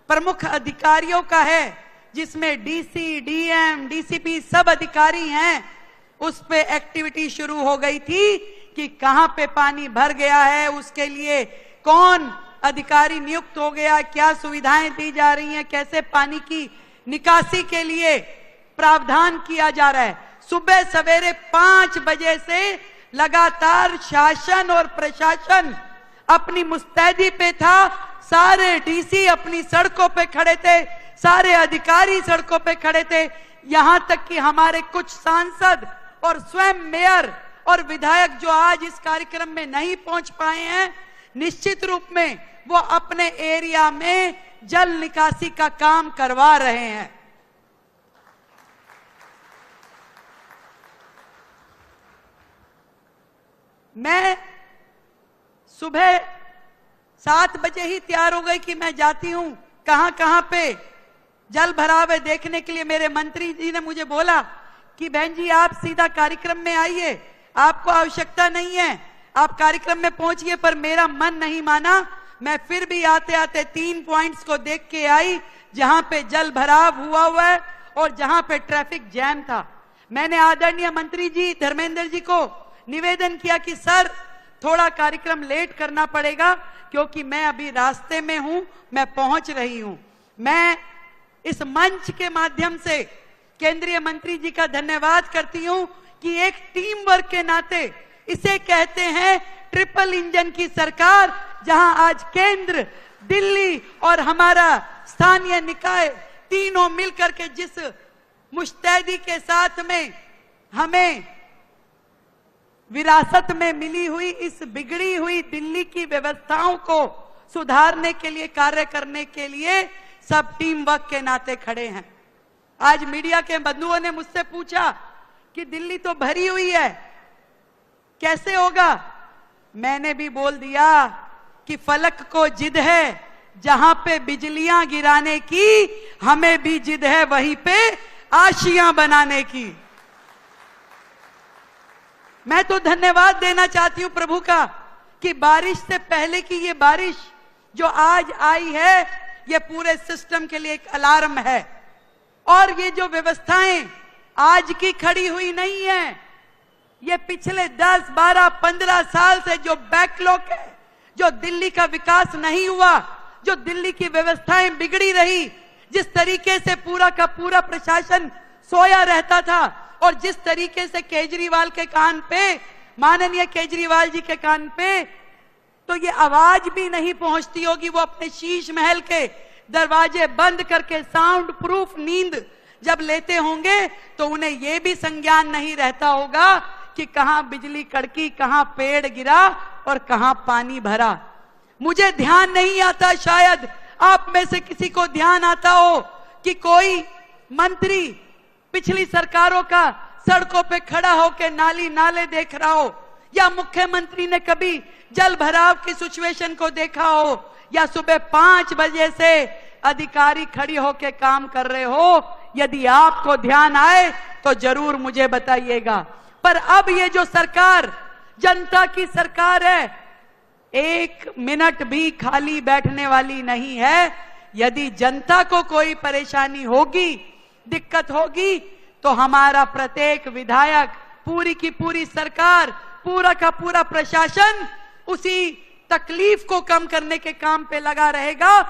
प्रमुख अधिकारियों का है, जिसमें डीसी, डीएम, डीसीपी सब अधिकारी हैं। उस पे एक्टिविटी शुरू हो गई थी कि कहां पे पानी भर गया है, उसके लिए कौन अधिकारी नियुक्त हो गया, क्या सुविधाएं दी जा रही हैं, कैसे पानी की निकासी के लिए प्रावधान किया जा रहा है। सुबह सवेरे 5 बजे से लगातार शासन और प्रशासन अपनी मुस्तैदी पे था। सारे डीसी अपनी सड़कों पे खड़े थे, सारे अधिकारी सड़कों पे खड़े थे, यहां तक कि हमारे कुछ सांसद और स्वयं मेयर और विधायक जो आज इस कार्यक्रम में नहीं पहुंच पाए हैं, निश्चित रूप में वो अपने एरिया में जल निकासी का काम करवा रहे हैं। मैं सुबह 7 बजे ही तैयार हो गई कि मैं जाती हूं, कहां कहां पे जल भराव है देखने के लिए। मेरे मंत्री जी ने मुझे बोला कि बहन जी आप सीधा कार्यक्रम में आइए, आपको आवश्यकता नहीं है, आप कार्यक्रम में पहुंचिए। पर मेरा मन नहीं माना, मैं फिर भी आते आते 3 पॉइंट्स को देख के आई जहां पे जल भराव हुआ है और जहां पे ट्रैफिक जैम था। मैंने आदरणीय मंत्री जी धर्मेंद्र जी को निवेदन किया कि सर थोड़ा कार्यक्रम लेट करना पड़ेगा क्योंकि मैं अभी रास्ते में हूं, मैं पहुंच रही हूं। मैं इस मंच के माध्यम से केंद्रीय मंत्री जी का धन्यवाद करती हूं कि एक टीम वर्क के नाते, इसे कहते हैं ट्रिपल इंजन की सरकार, जहां आज केंद्र, दिल्ली और हमारा स्थानीय निकाय तीनों मिलकर के जिस मुस्तैदी के साथ में हमें विरासत में मिली हुई इस बिगड़ी हुई दिल्ली की व्यवस्थाओं को सुधारने के लिए, कार्य करने के लिए सब टीम वर्क के नाते खड़े हैं। आज मीडिया के बंधुओं ने मुझसे पूछा कि दिल्ली तो भरी हुई है, कैसे होगा? मैंने भी बोल दिया कि फलक को जिद है जहां पे बिजलियां गिराने की, हमें भी जिद है वहीं पे आशियां बनाने की। मैं तो धन्यवाद देना चाहती हूं प्रभु का कि बारिश से पहले की ये बारिश जो आज आई है, ये पूरे सिस्टम के लिए एक अलार्म है। और ये जो व्यवस्थाएं आज की खड़ी हुई नहीं है, ये पिछले 10, 12, 15 साल से जो बैकलॉग है, जो दिल्ली का विकास नहीं हुआ, जो दिल्ली की व्यवस्थाएं बिगड़ी रही, जिस तरीके से पूरा का पूरा प्रशासन सोया रहता था और जिस तरीके से केजरीवाल के कान पे, माननीय केजरीवाल जी के कान पे तो ये आवाज भी नहीं पहुंचती होगी। वो अपने शीश महल के दरवाजे बंद करके साउंड प्रूफ नींद जब लेते होंगे तो उन्हें ये भी संज्ञान नहीं रहता होगा कि कहां बिजली कड़की, कहां पेड़ गिरा और कहां पानी भरा। मुझे ध्यान नहीं आता, शायद आप में से किसी को ध्यान आता हो कि कोई मंत्री पिछली सरकारों का सड़कों पे खड़ा होकर नाली नाले देख रहा हो, या मुख्यमंत्री ने कभी जल भराव की सिचुएशन को देखा हो, या सुबह 5 बजे से अधिकारी खड़ी होकर काम कर रहे हो। यदि आपको ध्यान आए तो जरूर मुझे बताइएगा। पर अब ये जो सरकार जनता की सरकार है, 1 मिनट भी खाली बैठने वाली नहीं है। यदि जनता को कोई परेशानी होगी, दिक्कत होगी, तो हमारा प्रत्येक विधायक, पूरी की पूरी सरकार, पूरा का पूरा प्रशासन उसी तकलीफ को कम करने के काम पे लगा रहेगा